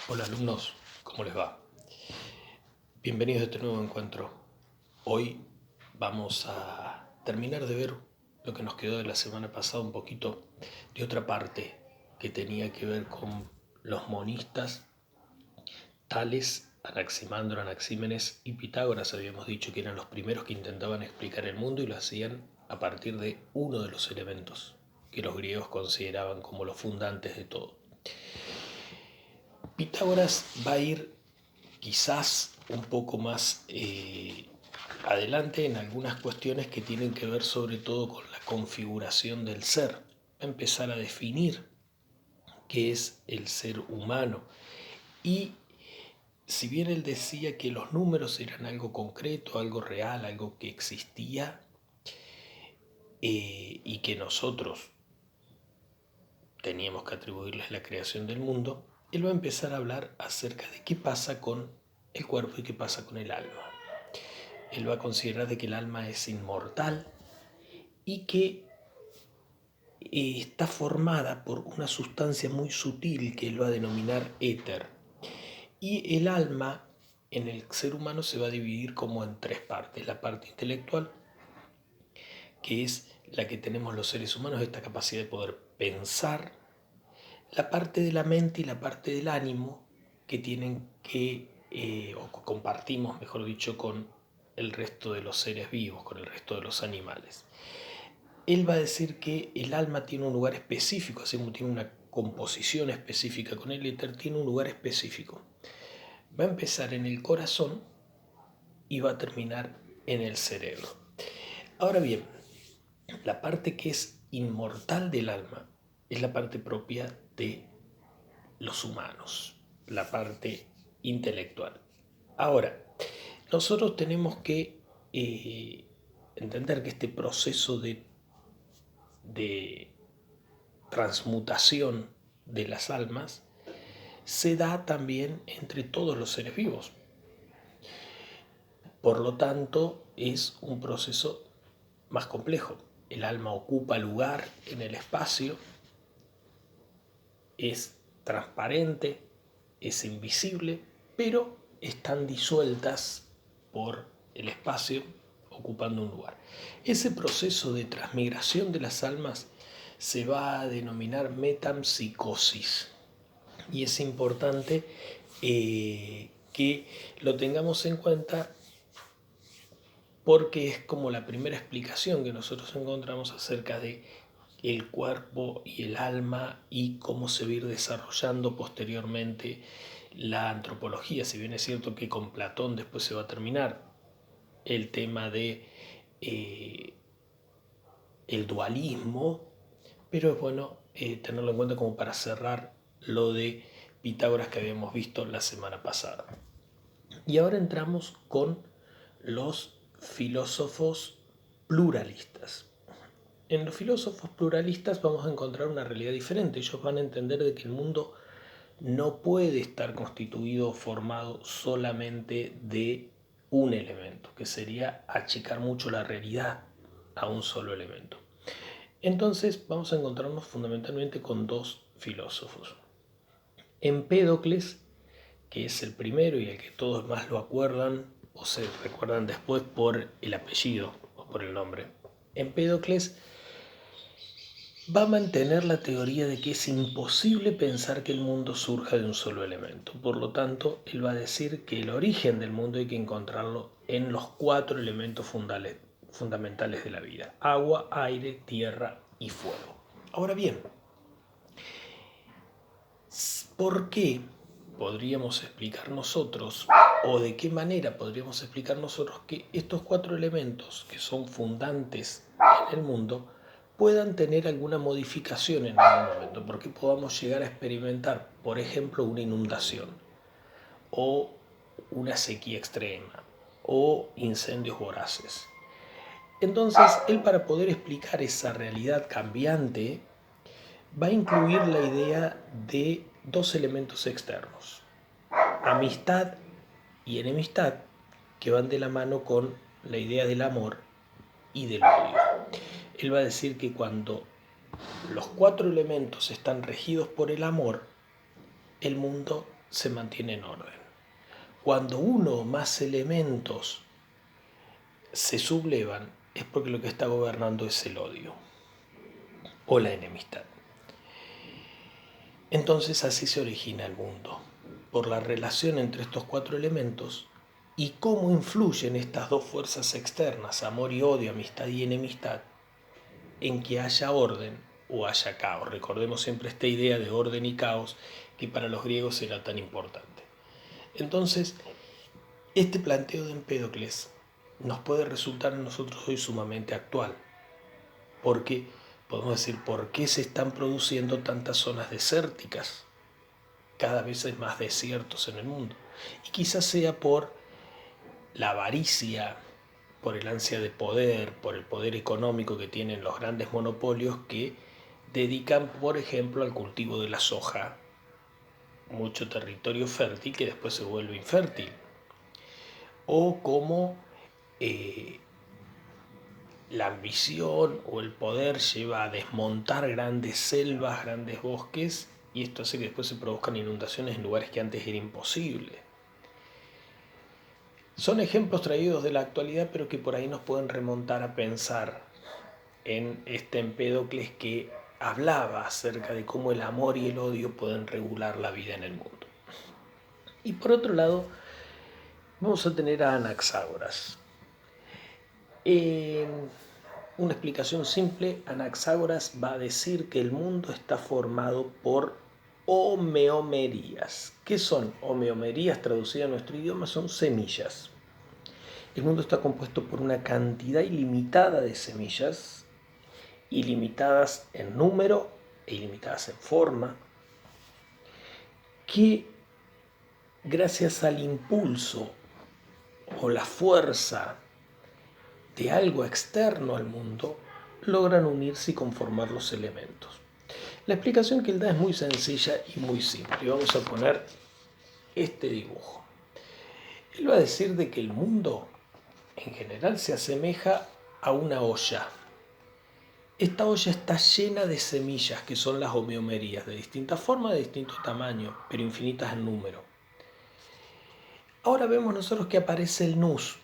Hola alumnos, ¿cómo les va? Bienvenidos a este nuevo encuentro. Hoy vamos a terminar de ver lo que nos quedó de la semana pasada, un poquito de otra parte que tenía que ver con los monistas, Tales, Anaximandro, Anaxímenes y Pitágoras. Habíamos dicho que eran los primeros que intentaban explicar el mundo y lo hacían a partir de uno de los elementos que los griegos consideraban como los fundantes de todo. Pitágoras va a ir quizás un poco más adelante en algunas cuestiones que tienen que ver sobre todo con la configuración del ser. Va a empezar a definir qué es el ser humano. Y si bien él decía que los números eran algo concreto, algo real, algo que existía, y que nosotros teníamos que atribuirles la creación del mundo, él va a empezar a hablar acerca de qué pasa con el cuerpo y qué pasa con el alma. Él va a considerar de que el alma es inmortal y que está formada por una sustancia muy sutil que él va a denominar éter. Y el alma en el ser humano se va a dividir como en tres partes. La parte intelectual, que es la que tenemos los seres humanos, esta capacidad de poder pensar. La parte de la mente y la parte del ánimo, que tienen o compartimos, mejor dicho, con el resto de los seres vivos, con el resto de los animales. Él va a decir que el alma tiene un lugar específico, así como tiene una composición específica con el éter, tiene un lugar específico. Va a empezar en el corazón y va a terminar en el cerebro. Ahora bien, la parte que es inmortal del alma es la parte propia de los humanos, la parte intelectual. Ahora, nosotros tenemos que entender que este proceso de transmutación de las almas se da también entre todos los seres vivos. Por lo tanto, es un proceso más complejo. El alma ocupa lugar en el espacio, es transparente, es invisible, pero están disueltas por el espacio, ocupando un lugar. Ese proceso de transmigración de las almas se va a denominar metempsicosis. Y es importante que lo tengamos en cuenta porque es como la primera explicación que nosotros encontramos acerca de el cuerpo y el alma y cómo se va a ir desarrollando posteriormente la antropología. Si bien es cierto que con Platón después se va a terminar el tema de el dualismo, pero es bueno tenerlo en cuenta como para cerrar lo de Pitágoras que habíamos visto la semana pasada. Y ahora entramos con los filósofos pluralistas. En los filósofos pluralistas vamos a encontrar una realidad diferente. Ellos van a entender de que el mundo no puede estar constituido o formado solamente de un elemento, que sería achicar mucho la realidad a un solo elemento. Entonces vamos a encontrarnos fundamentalmente con dos filósofos. Empédocles, que es el primero y el que todos más lo acuerdan o se recuerdan después por el apellido o por el nombre. Empédocles va a mantener la teoría de que es imposible pensar que el mundo surja de un solo elemento. Por lo tanto, él va a decir que el origen del mundo hay que encontrarlo en los cuatro elementos fundamentales de la vida: agua, aire, tierra y fuego. Ahora bien, ¿por qué podríamos explicar nosotros, o de qué manera podríamos explicar nosotros, que estos cuatro elementos que son fundantes en el mundo puedan tener alguna modificación en algún momento? Porque podamos llegar a experimentar, por ejemplo, una inundación o una sequía extrema o incendios voraces. Entonces, él, para poder explicar esa realidad cambiante, va a incluir la idea de dos elementos externos: amistad y enemistad, que van de la mano con la idea del amor y del odio. Él va a decir que cuando los cuatro elementos están regidos por el amor, el mundo se mantiene en orden. Cuando uno o más elementos se sublevan, es porque lo que está gobernando es el odio o la enemistad. Entonces así se origina el mundo, por la relación entre estos 4 elementos y cómo influyen estas 2 fuerzas externas, amor y odio, amistad y enemistad, en que haya orden o haya caos. Recordemos siempre esta idea de orden y caos que para los griegos era tan importante. Entonces, este planteo de Empédocles nos puede resultar a nosotros hoy sumamente actual, porque podemos decir, ¿por qué se están produciendo tantas zonas desérticas? Cada vez hay más desiertos en el mundo. Y quizás sea por la avaricia, por el ansia de poder, por el poder económico que tienen los grandes monopolios que dedican, por ejemplo, al cultivo de la soja, mucho territorio fértil que después se vuelve infértil. O como la ambición o el poder lleva a desmontar grandes selvas, grandes bosques, y esto hace que después se produzcan inundaciones en lugares que antes era imposible. Son ejemplos traídos de la actualidad, pero que por ahí nos pueden remontar a pensar en este Empédocles que hablaba acerca de cómo el amor y el odio pueden regular la vida en el mundo. Y por otro lado, vamos a tener a Anaxágoras. Una explicación simple, Anaxágoras va a decir que el mundo está formado por homeomerías. ¿Qué son homeomerías? Traducidas a nuestro idioma son semillas. El mundo está compuesto por una cantidad ilimitada de semillas, ilimitadas en número e ilimitadas en forma, que gracias al impulso o la fuerza de algo externo al mundo, logran unirse y conformar los elementos. La explicación que él da es muy sencilla y muy simple. Vamos a poner este dibujo. Él va a decir de que el mundo en general se asemeja a una olla. Esta olla está llena de semillas que son las homeomerías, de distintas formas, de distinto tamaño, pero infinitas en número. Ahora vemos nosotros que aparece el nous,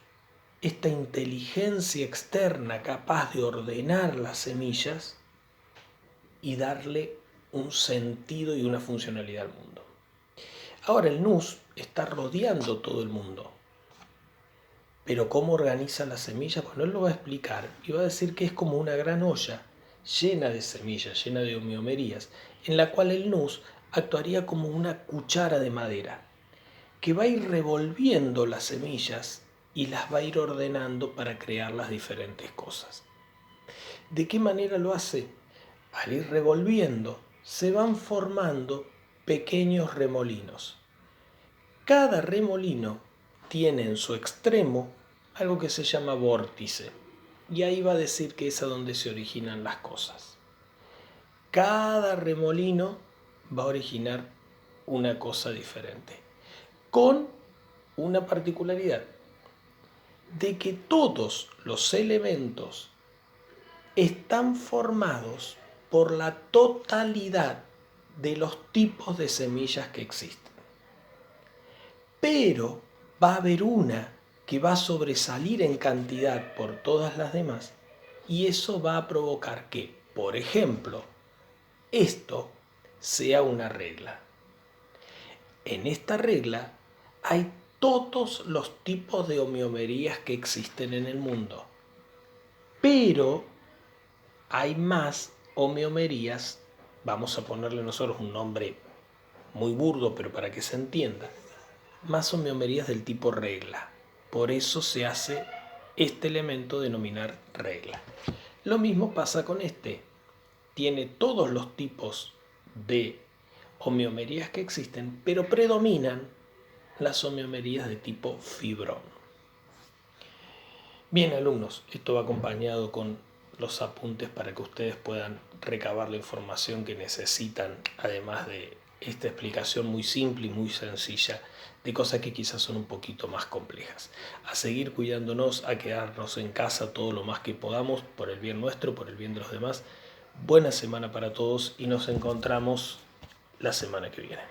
esta inteligencia externa capaz de ordenar las semillas y darle un sentido y una funcionalidad al mundo. Ahora el nous está rodeando todo el mundo. Pero ¿cómo organiza las semillas? Bueno, él lo va a explicar y va a decir que es como una gran olla llena de semillas, llena de homeomerías, en la cual el nous actuaría como una cuchara de madera, que va a ir revolviendo las semillas y las va a ir ordenando para crear las diferentes cosas. ¿De qué manera lo hace? Al ir revolviendo, se van formando pequeños remolinos. Cada remolino tiene en su extremo algo que se llama vórtice, y ahí va a decir que es a donde se originan las cosas. Cada remolino va a originar una cosa diferente, con una particularidad, de que todos los elementos están formados por la totalidad de los tipos de semillas que existen. Pero va a haber una que va a sobresalir en cantidad por todas las demás, y eso va a provocar que, por ejemplo, esto sea una regla. En esta regla hay todos los tipos de homeomerías que existen en el mundo, pero hay más homeomerías, vamos a ponerle nosotros un nombre muy burdo, pero para que se entienda, más homeomerías del tipo regla. Por eso se hace este elemento denominar regla. Lo mismo pasa con este. Tiene todos los tipos de homeomerías que existen, pero predominan las homeomerías de tipo fibrón. Bien, alumnos, esto va acompañado con los apuntes para que ustedes puedan recabar la información que necesitan, además de esta explicación muy simple y muy sencilla de cosas que quizás son un poquito más complejas. A seguir cuidándonos, a quedarnos en casa todo lo más que podamos, por el bien nuestro, por el bien de los demás. Buena semana para todos y nos encontramos la semana que viene.